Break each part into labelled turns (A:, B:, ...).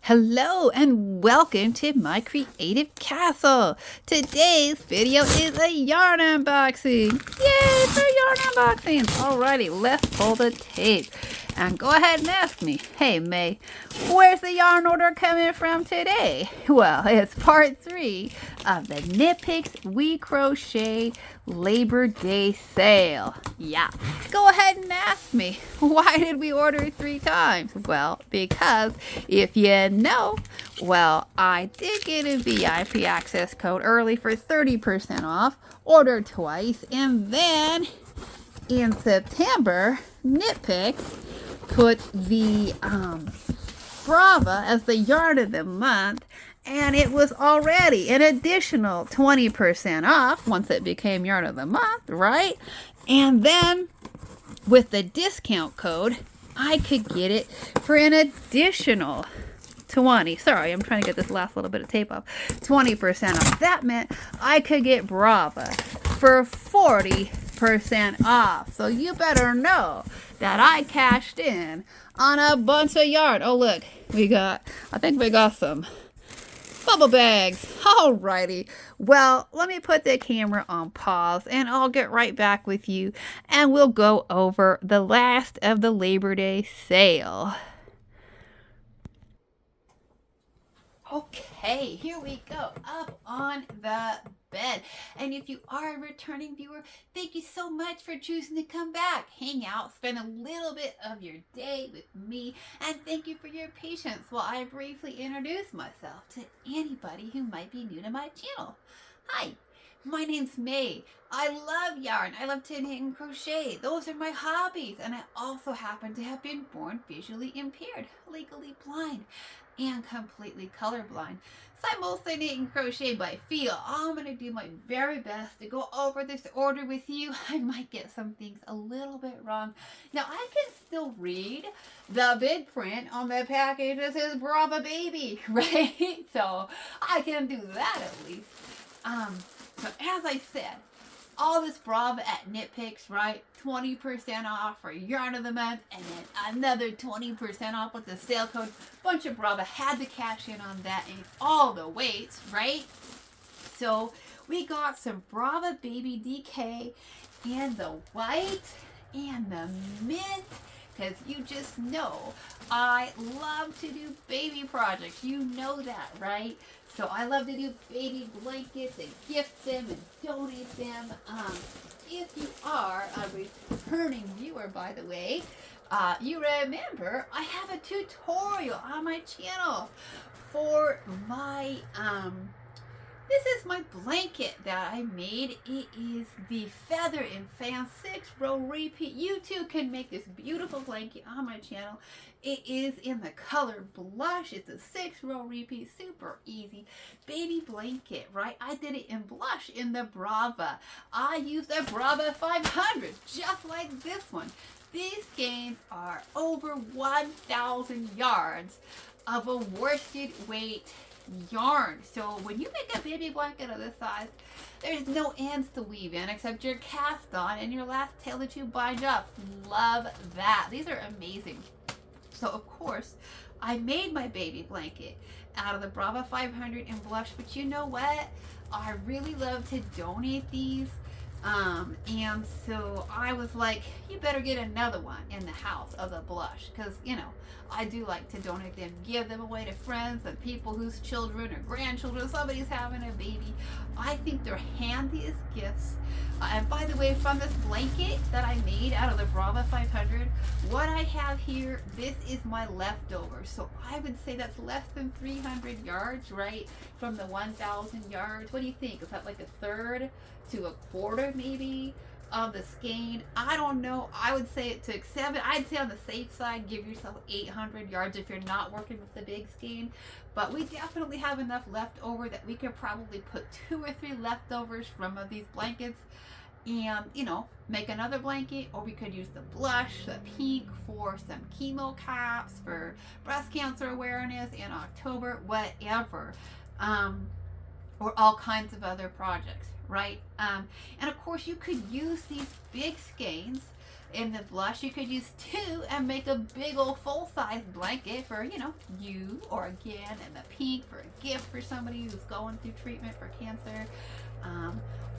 A: Hello and welcome to my creative castle. Today's video is a yarn unboxing. Yay for yarn unboxing. Alrighty, let's pull the tape. And go ahead and ask me, hey May, where's the yarn order coming from today? Well, it's part 3 of the Knit Picks We Crochet Labor Day sale. Yeah, go ahead and ask me, why did we order 3 times? Well, because if you know, well, I did get a VIP access code early for 30% off, ordered twice, and then in September, Knit Picks put the Brava as the yarn of the month, and it was already an additional 20% off once it became yarn of the month, right? And then with the discount code, I could get it for an additional 20. Sorry, I'm trying to get this last little bit of tape off. 20% off. That meant I could get Brava for 40% off. So you better know that I cashed in on a bunch of yarn. Oh, look, I think we got some bubble bags. Alrighty. Well, let me put the camera on pause and I'll get right back with you and we'll go over the last of the Labor Day sale. Okay, here we go, up on the bed. And if you are a returning viewer, thank you so much for choosing to come back, hang out, spend a little bit of your day with me, and thank you for your patience while I briefly introduce myself to anybody who might be new to my channel. Hi, my name's May. I love yarn. I love to knit and crochet. Those are my hobbies. And I also happen to have been born visually impaired, legally blind, and completely colorblind. So I mostly knit and crochet by feel. I'm going to do my very best to go over this order with you. I might get some things a little bit wrong. Now I can still read the big print on the package that says Brava Baby, right? So I can do that at least. So as I said, all this Brava at Knit Picks, right? 20% off for yarn of the month, and then another 20% off with the sale code. Bunch of Brava, had to cash in on that, and all the weights, right? So we got some Brava Baby DK and the white and the mint, because you just know I love to do baby projects. You know that, right? So I love to do baby blankets and gift them and donate them. If you are a returning viewer, by the way, you remember I have a tutorial on my channel for my this is my blanket that I made. It is the Feather and Fan 6-row repeat. You too can make this beautiful blanket on my channel. It is in the color blush. It's a 6-row repeat, super easy baby blanket, right? I did it in blush in the Brava. I used a Brava 500, just like this one. These skeins are over 1,000 yards of a worsted weight yarn. So when you make a baby blanket of this size, there's no ends to weave in except your cast on and your last tail that you bind up. Love that. These are amazing. So of course I made my baby blanket out of the Brava 500 in blush, but you know what, I really love to donate these, and so I was like, you better get another one in the house of the blush, because you know I do like to donate them, give them away to friends and people whose children or grandchildren, somebody's having a baby. I think they're handiest gifts. And by the way, from this blanket that I made out of the Brava 500, what I have here, this is my leftover. So I would say that's less than 300 yards, right? From the 1,000 yards. What do you think? Is that like a third to a quarter maybe of the skein? I don't know. I would say it took 7. I'd say on the safe side, give yourself 800 yards if you're not working with the big skein. But we definitely have enough left over that we could probably put 2 or 3 leftovers from these blankets and, you know, make another blanket. Or we could use the blush, the pink, for some chemo caps for breast cancer awareness in October, whatever. Or all kinds of other projects, right? And of course you could use these big skeins In the blush, you could use 2 and make a big old full-size blanket for, you know, you, or again, in the pink for a gift for somebody who's going through treatment for cancer.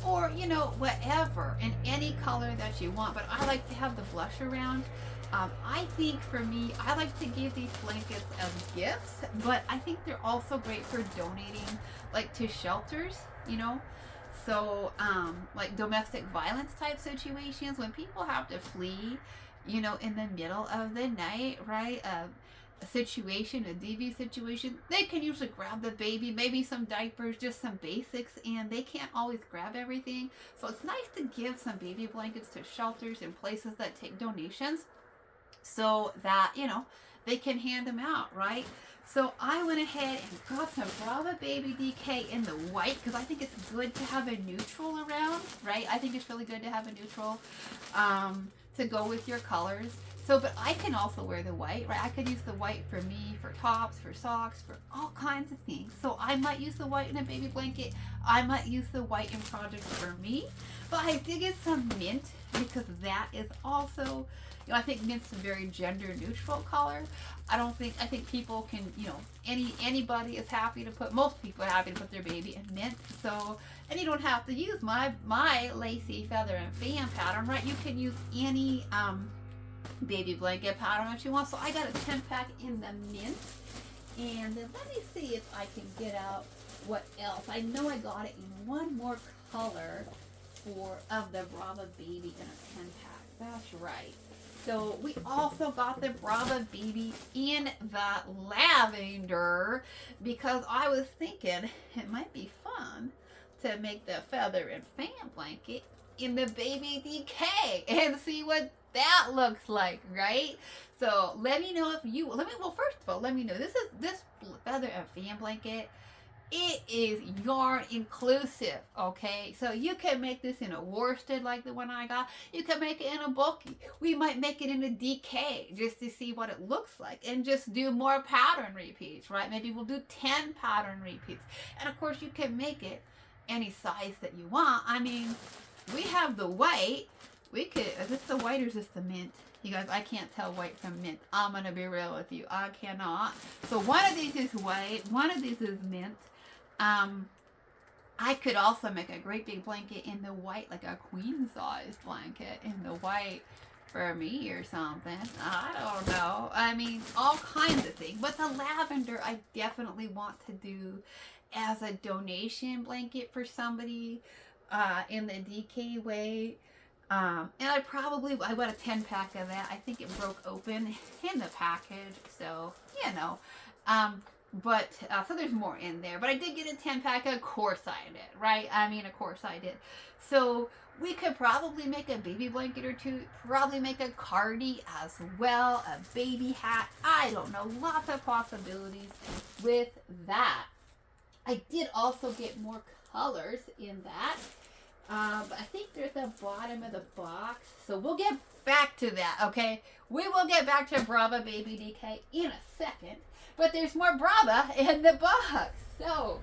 A: Or, you know, whatever, in any color that you want. But I like to have the blush around. I think for me, I like to give these blankets as gifts, but I think they're also great for donating, like to shelters, you know. So, like domestic violence type situations, when people have to flee, you know, in the middle of the night, right? A situation, a DV situation, they can usually grab the baby, maybe some diapers, just some basics, and they can't always grab everything. So it's nice to give some baby blankets to shelters and places that take donations so that, you know, they can hand them out, right? So I went ahead and got some Brava Baby DK in the white because I think it's good to have a neutral around, right? I think it's really good to have a neutral to go with your colors. So, but I can also wear the white, right? I could use the white for me, for tops, for socks, for all kinds of things. So I might use the white in a baby blanket. I might use the white in projects for me. But I did get some mint because that is also, you know, I think mint's a very gender neutral color. I think people can, you know, anybody is happy to put, most people are happy to put their baby in mint. So, and you don't have to use my lacy feather and fan pattern, right? You can use any baby blanket pattern that you want. So I got a 10-pack in the mint. And then let me see if I can get out what else. I know I got it in one more color of the Brava Baby in a 10-pack. That's right. So we also got the Brava Baby in the lavender because I was thinking it might be fun to make the feather and fan blanket in the baby DK and see what that looks like, right? So let me know if you, well, first of all, let me know, this feather and fan blanket, it is yarn inclusive, okay? So you can make this in a worsted like the one I got. You can make it in a bulky. We might make it in a DK just to see what it looks like and just do more pattern repeats, right? Maybe we'll do 10 pattern repeats. And of course you can make it any size that you want. I mean, we have the white. We could, is this the white or is this the mint? You guys, I can't tell white from mint. I'm going to be real with you. I cannot. So one of these is white. One of these is mint. I could also make a great big blanket in the white, like a queen size blanket in the white for me or something. I don't know. I mean, all kinds of things. But the lavender, I definitely want to do as a donation blanket for somebody in the DK way. And I got a 10-pack of that. I think it broke open in the package. So, you know. But, so there's more in there. But I did get a 10-pack. Of course I did, right? I mean, of course I did. So we could probably make a baby blanket or two. Probably make a cardi as well. A baby hat. I don't know. Lots of possibilities with that. I did also get more colors in that. But I think they're at the bottom of the box. So we'll get back to that, okay? We will get back to Brava Baby DK in a second. But there's more Brava in the box. So,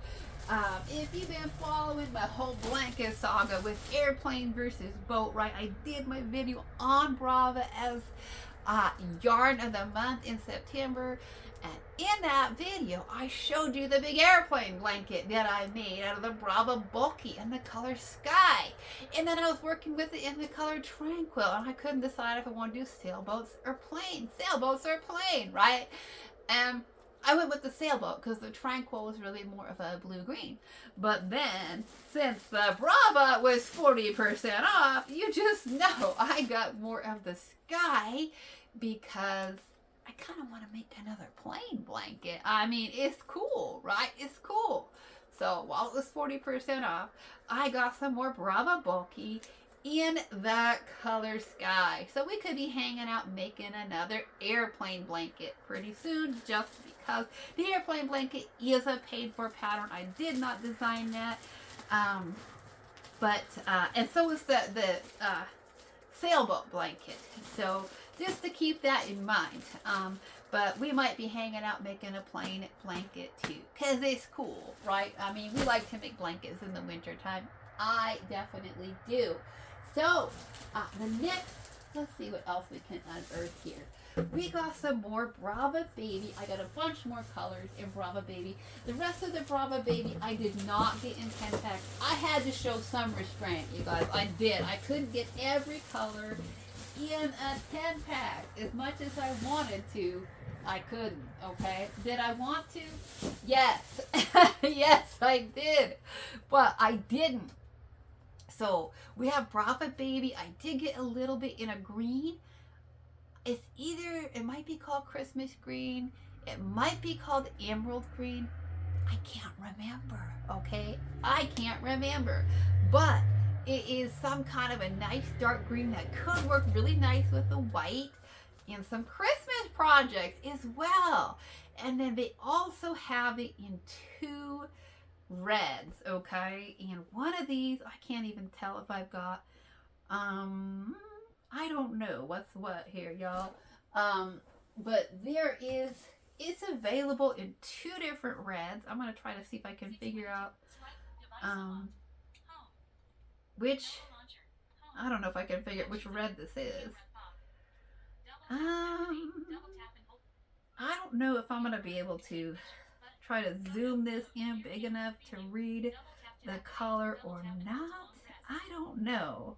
A: if you've been following my whole blanket saga with airplane versus boat, right? I did my video on Brava as yarn of the month in September. And in that video, I showed you the big airplane blanket that I made out of the Brava Bulky in the color Sky. And then I was working with it in the color Tranquil. And I couldn't decide if I want to do sailboats or plane. Sailboats or plane, right? And I went with the sailboat because the Tranquil was really more of a blue-green. But then, since the Brava was 40% off, you just know I got more of the Sky because I kind of want to make another plain blanket. I mean, it's cool, right? It's cool. So while it was 40% off, I got some more Brava Bulky in the color Sky. So we could be hanging out making another airplane blanket pretty soon, just because the airplane blanket is a paid for pattern. I did not design that. And so is the sailboat blanket. So just to keep that in mind. But we might be hanging out making a plain blanket too, because it's cool, right? I mean, we like to make blankets in the winter time. I definitely do. So the next let's see what else we can unearth here. We got some more Brava Baby. I got a bunch more colors in Brava Baby. The rest of the Brava Baby I did not get in 10 packs. I had to show some restraint, you guys. I did. I couldn't get every color in a 10 pack. As much as I wanted to, I couldn't, okay? Did I want to? Yes. Yes, I did. But I didn't. So we have Brava Baby. I did get a little bit in a green. It's either, it might be called Christmas green. It might be called emerald green. I can't remember, okay? I can't remember. But it is some kind of a nice dark green that could work really nice with the white and some Christmas projects as well. And then they also have it in 2 reds, okay? And one of these, I can't even tell if I've got, I don't know what's what here, y'all. But there is, it's available in 2 different reds. I'm going to try to see if I can figure out, which, I don't know if I can figure out which red this is. I don't know if I'm going to be able to try to zoom this in big enough to read the color or not. I don't know.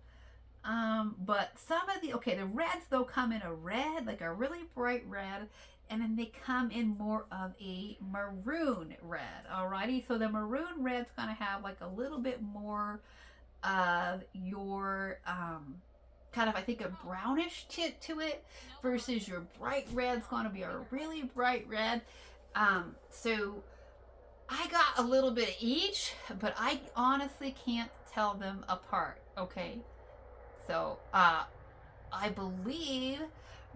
A: But some of the, okay, the reds though come in a red, like a really bright red, and then they come in more of a maroon red. Alrighty, so the maroon red's gonna have like a little bit more of your kind of, I think, a brownish tint to it, versus your bright red's going to be a really bright red. So I got a little bit of each, but I honestly can't tell them apart, okay? So I believe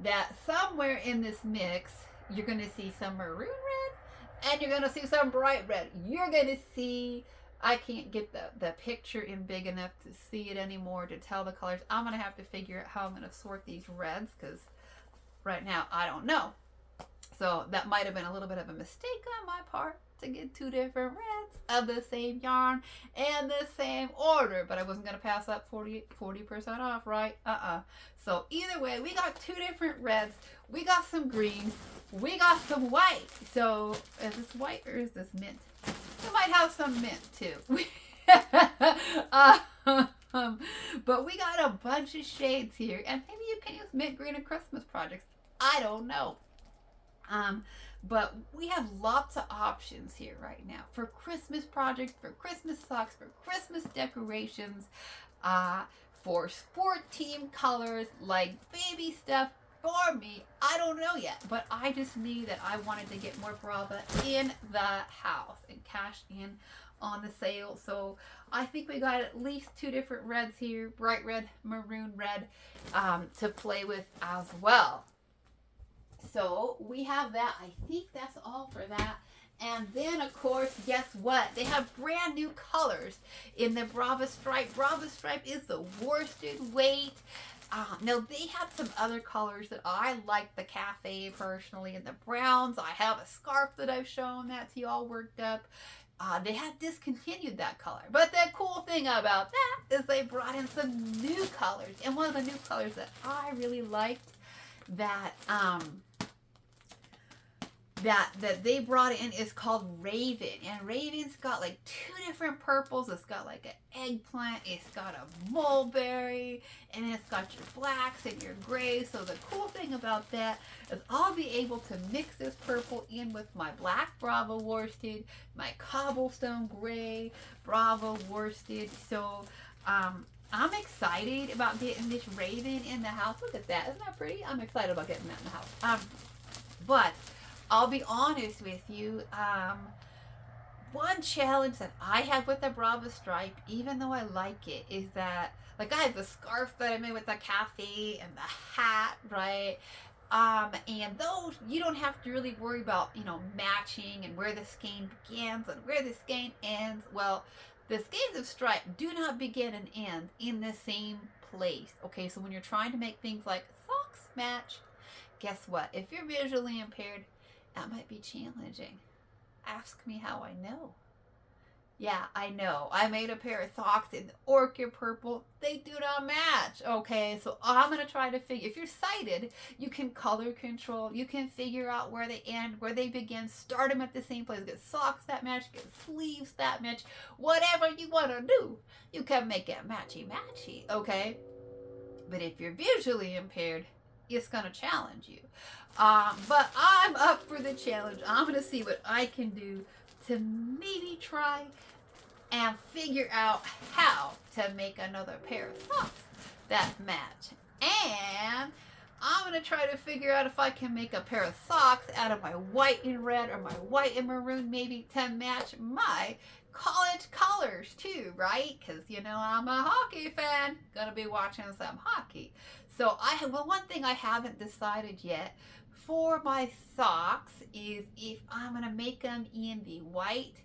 A: that somewhere in this mix, you're going to see some maroon red, and you're going to see some bright red. You're going to see, I can't get the picture in big enough to see it anymore to tell the colors. I'm going to have to figure out how I'm going to sort these reds, because right now I don't know. So that might have been a little bit of a mistake on my part to get 2 different reds of the same yarn and the same order, but I wasn't going to pass up 40% off, right? So either way, we got 2 different reds. We got some green. We got some white. So is this white or is this mint? We might have some mint too. But we got a bunch of shades here, and maybe you can use mint green in Christmas projects. I don't know. But we have lots of options here right now for Christmas projects, for Christmas socks, for Christmas decorations, for sport team colors, like baby stuff for me. I don't know yet, but I just knew that I wanted to get more Brava in the house and cash in on the sale. So I think we got at least 2 different reds here, bright red, maroon red, to play with as well. So we have that. I think that's all for that. And then, of course, guess what? They have brand new colors in the Brava Stripe. Brava Stripe is the worsted weight. Now, they have some other colors that I like, the cafe personally, and the browns. I have a scarf that I've shown that to y'all worked up. They have discontinued that color. But the cool thing about that is they brought in some new colors. And one of the new colors that I really liked that that they brought in is called Raven. And Raven's got like 2 different purples. It's got like an eggplant, it's got a mulberry, and it's got your blacks and your grays. So the cool thing about that is I'll be able to mix this purple in with my black Brava worsted, my cobblestone gray Brava worsted. So I'm excited about getting this Raven in the house. Look at that. Isn't that pretty? I'm excited about getting that in the house. But I'll be honest with you, one challenge that I have with the Brava Stripe, even though I like it, is that, like, I have the scarf that I made with the cafe and the hat, right? And those, you don't have to really worry about, you know, matching and where the skein begins and where the skein ends. Well, the skeins of stripe do not begin and end in the same place, okay? So when you're trying to make things like socks match, guess what? If you're visually impaired, that might be challenging. Ask me how I know. Yeah, I know. I made a pair of socks in orchid purple. They do not match. Okay, so I'm gonna try to figure. If you're sighted, you can color control. You can figure out where they end, where they begin. Start them at the same place. Get socks that match. Get sleeves that match. Whatever you wanna do, you can make it matchy matchy. Okay, but if you're visually impaired, it's gonna challenge you. But I'm up for the challenge. I'm gonna see what I can do to maybe try and figure out how to make another pair of socks that match. And I'm going to try to figure out if I can make a pair of socks out of my white and red or my white and maroon, maybe to match my college colors too, right? Because, you know, I'm a hockey fan. Gonna be watching some hockey. So one thing I haven't decided yet for my socks is if I'm going to make them in the white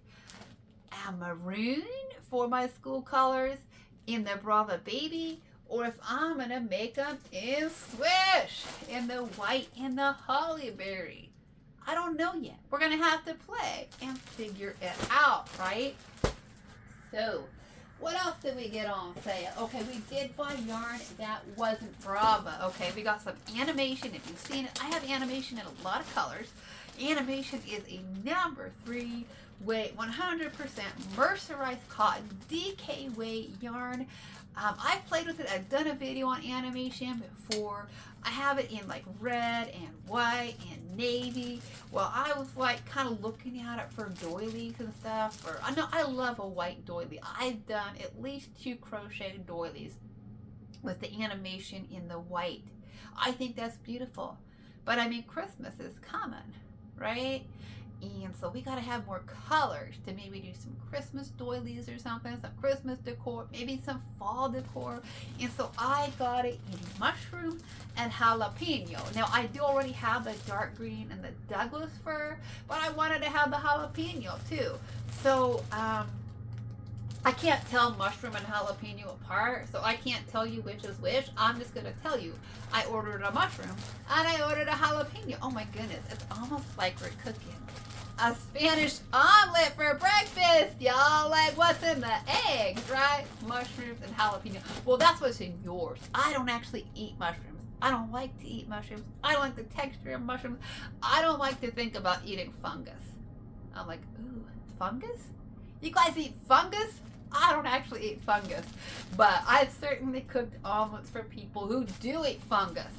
A: and maroon for my school colors, in the Brava Baby, or if I'm gonna make them in Swish, in the white and the Holly Berry. I don't know yet. We're gonna have to play and figure it out, right? So, what else did we get on sale? Okay, we did buy yarn that wasn't Brava. Okay, we got some animation. If you've seen it, I have animation in a lot of colors. Animation is a number 3 weight, 100% mercerized cotton, DK weight yarn. I've played with it. I've done a video on animation before. I have it in like red and white and navy. Well, I was like kind of looking at it for doilies and stuff. Or I know I love a white doily. I've done at least 2 crochet doilies with the animation in the white. I think that's beautiful. But I mean, Christmas is coming, right? And so we got to have more colors to maybe do some Christmas doilies or something, some Christmas decor, maybe some fall decor. And so I got it in mushroom and jalapeno. Now I do already have the dark green and the Douglas fir, but I wanted to have the jalapeno too. So I can't tell mushroom and jalapeno apart, so I can't tell you which is which. I'm just going to tell you, I ordered a mushroom and I ordered a jalapeno. Oh my goodness, it's almost like we're cooking a Spanish omelet for breakfast, y'all. Like, what's in the eggs, right? Mushrooms and jalapeno. Well, that's what's in yours. I don't actually eat mushrooms. I don't like to eat mushrooms. I don't like the texture of mushrooms. I don't like to think about eating fungus. I'm like, ooh, fungus? You guys eat fungus? I don't actually eat fungus, but I've certainly cooked omelets for people who do eat fungus.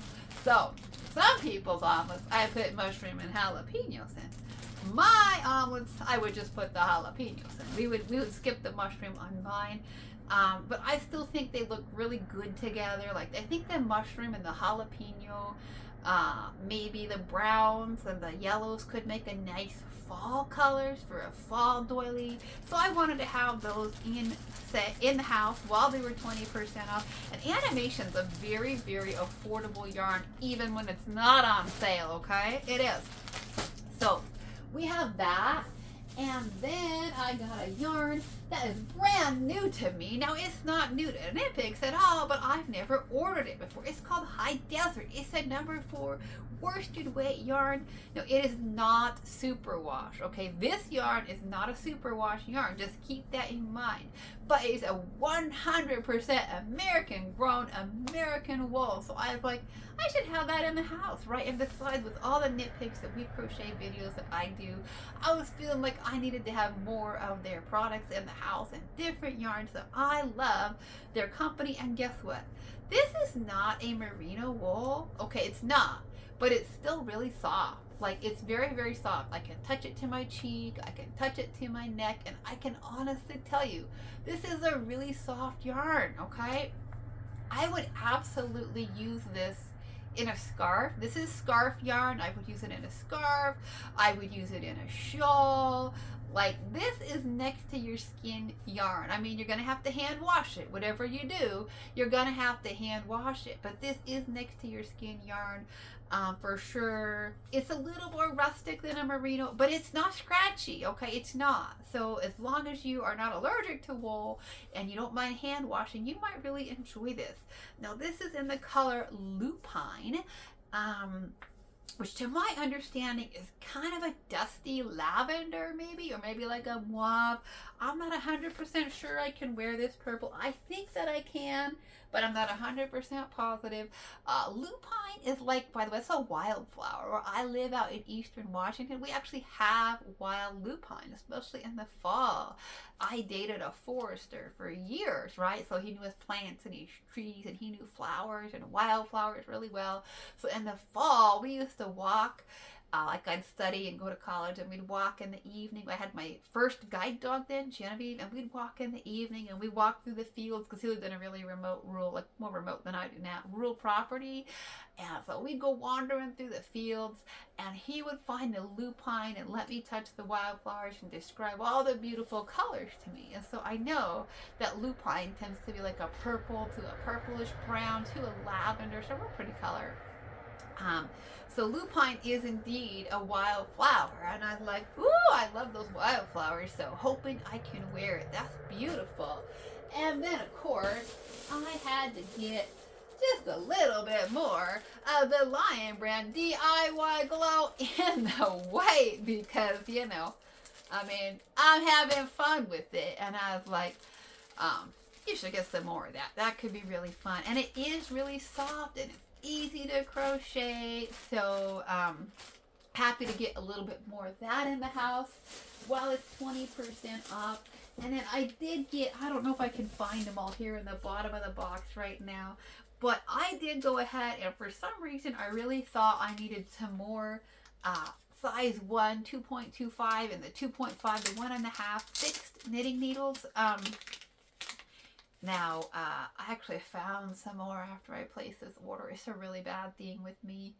A: So, some people's omelets, I put mushroom and jalapenos in. My omelets, I would just put the jalapenos in. We would skip the mushroom on mine, but I still think they look really good together. Like, I think the mushroom and the jalapeno, maybe the browns and the yellows could make a nice fall colors for a fall doily. So I wanted to have those in the house while they were 20% off. And animation's a very, very affordable yarn, even when it's not on sale, okay? It is. So we have that, and then I got a yarn that is brand new to me. Now, it's not new to Nitpicks at all, but I've never ordered it before. It's called High Desert. It's a number 4 worsted weight yarn. No, it is not superwash, okay? This yarn is not a superwash yarn. Just keep that in mind. But it's a 100% American grown American wool. So I was like, I should have that in the house, right? And besides, with all the Nitpicks that we crochet videos that I do, I was feeling like I needed to have more of their products in the house and different yarns that I love their company. And guess what? This is not a merino wool. Okay, it's not, but it's still really soft. Like, it's very, very soft. I can touch it to my cheek, I can touch it to my neck, and I can honestly tell you, this is a really soft yarn, okay? I would absolutely use this in a scarf. This is scarf yarn. I would use it in a scarf. I would use it in a shawl. Like, this is next to your skin yarn. I mean, you're going to have to hand wash it. Whatever you do, you're going to have to hand wash it. But this is next to your skin yarn for sure. It's a little more rustic than a merino, but it's not scratchy, okay? It's not. So as long as you are not allergic to wool and you don't mind hand washing, you might really enjoy this. Now, this is in the color Lupine. which to my understanding is kind of a dusty lavender maybe, or maybe like a mauve. I'm not 100% sure I can wear this purple. I think that I can, but I'm not 100% positive. Lupine is like, by the way, it's a wildflower. Where I live out in eastern Washington, we actually have wild lupine, especially in the fall. I dated a forester for years, right? So he knew his plants and his trees, and he knew flowers and wildflowers really well. So in the fall, we used to walk. Like I'd study and go to college, and we'd walk in the evening. I had my first guide dog then, Genevieve, and we'd walk in the evening, and we'd walk through the fields because he lived in a really remote, rural, like more remote than I do now, rural property. And so we'd go wandering through the fields, and he would find the lupine and let me touch the wildflowers and describe all the beautiful colors to me. And so I know that lupine tends to be like a purple to a purplish brown to a lavender, so we're pretty color. So lupine is indeed a wildflower, and I'm like, ooh, I love those wildflowers, so hoping I can wear it. That's beautiful. And then, of course, I had to get just a little bit more of the Lion Brand DIY Glow in the white because, you know, I mean, I'm having fun with it, and I was like, you should get some more of that. That could be really fun, and it is really soft, and it's easy to crochet, so happy to get a little bit more of that in the house while it's 20% off. And then I did get, I don't know if I can find them all here in the bottom of the box right now, but I did go ahead, and for some reason I really thought I needed some more size 1 2.25 and the 2.5 to 1.5 fixed knitting needles. Now, I actually found some more after I placed this order. It's a really bad thing with me.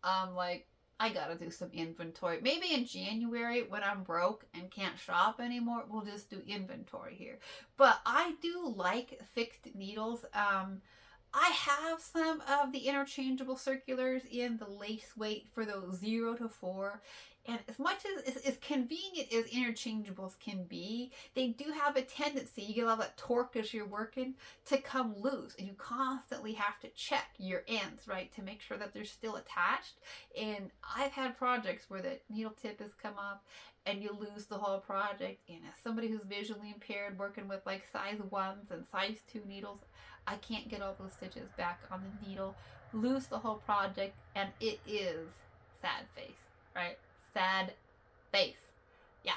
A: Like, I gotta do some inventory. Maybe in January when I'm broke and can't shop anymore, we'll just do inventory here. But I do like fixed needles. I have some of the interchangeable circulars in the lace weight for those 0 to 4. And as much as convenient as interchangeables can be, they do have a tendency, you get a lot of that torque as you're working, to come loose. And you constantly have to check your ends, right, to make sure that they're still attached. And I've had projects where the needle tip has come off and you lose the whole project. And as somebody who's visually impaired working with like size 1s and size 2 needles, I can't get all those stitches back on the needle, lose the whole project, and it is sad face, right? Sad face. Yeah.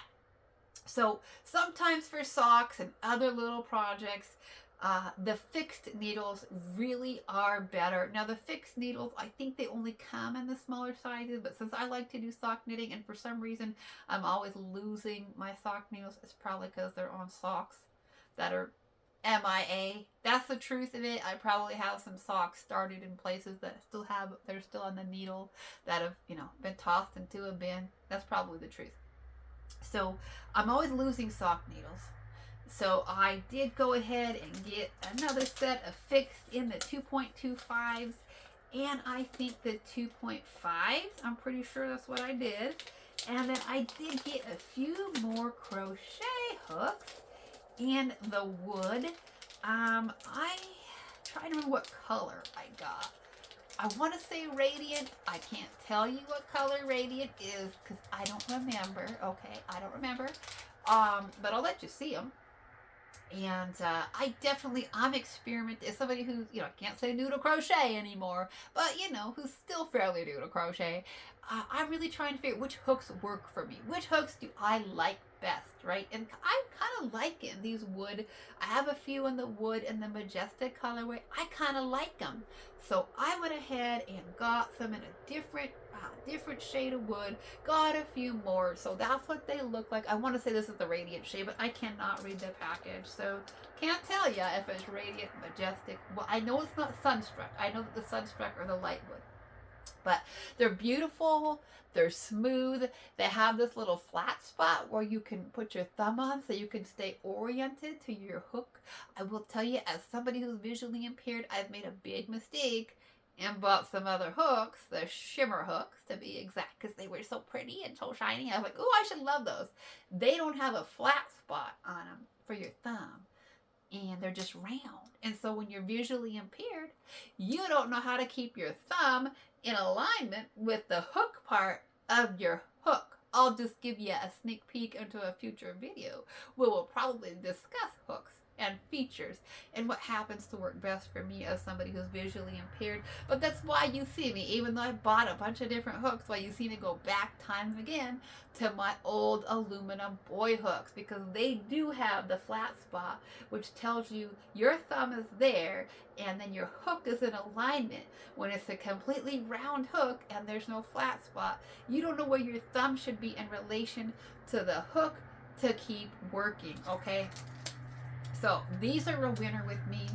A: So sometimes for socks and other little projects, the fixed needles really are better. Now the fixed needles, I think they only come in the smaller sizes, but since I like to do sock knitting and for some reason I'm always losing my sock needles, it's probably because they're on socks that are MIA. That's the truth of it. I probably have some socks started in places that they're still on the needle that have, you know, been tossed into a bin. That's probably the truth. So I'm always losing sock needles. So I did go ahead and get another set of fixed in the 2.25s, and I think the 2.5s. I'm pretty sure that's what I did. And then I did get a few more crochet hooks in the wood. I try to remember what color I got. I want to say radiant. I can't tell you what color radiant is because I don't remember. Okay, I don't remember. But I'll let you see them. And I'm experimenting as somebody who's, you know, I can't say new to crochet anymore, but, you know, who's still fairly new to crochet. I'm really trying to figure out which hooks work for me. Which hooks do I like best, right? And I'm kind of liking these wood. I have a few in the wood and the majestic colorway. I kind of like them. So I went ahead and got some in a different shade of wood, got a few more, so that's what they look like. I want to say this is the radiant shade, but I cannot read the package, so can't tell you if it's radiant, majestic. Well, I know it's not sunstruck. I know that the sunstruck are the light wood, but they're beautiful, they're smooth, they have this little flat spot where you can put your thumb on so you can stay oriented to your hook. I will tell you, as somebody who's visually impaired, I've made a big mistake and bought some other hooks, the shimmer hooks to be exact, because they were so pretty and so shiny. I was like, oh, I should love those. They don't have a flat spot on them for your thumb. and they're just round. And so when you're visually impaired, you don't know how to keep your thumb in alignment with the hook part of your hook. I'll just give you a sneak peek into a future video where we'll probably discuss hooks and features and what happens to work best for me as somebody who's visually impaired. But that's why you see me, even though I bought a bunch of different hooks, why you see me go back time again to my old aluminum boy hooks, because they do have the flat spot, which tells you your thumb is there and then your hook is in alignment. When it's a completely round hook and there's no flat spot, you don't know where your thumb should be in relation to the hook to keep working, okay? So these are a winner with me.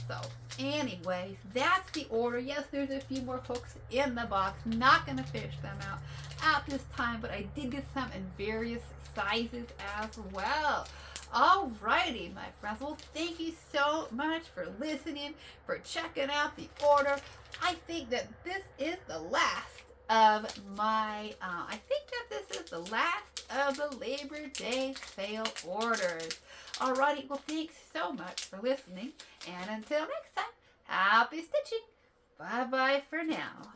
A: So anyways, that's the order. Yes, there's a few more hooks in the box. Not going to fish them out at this time, but I did get some in various sizes as well. Alrighty, my friends. Well, thank you so much for listening, for checking out the order. I think that this is the last of my, of the Labor Day sale orders. Alrighty, well, thanks so much for listening. And until next time, happy stitching. Bye-bye for now.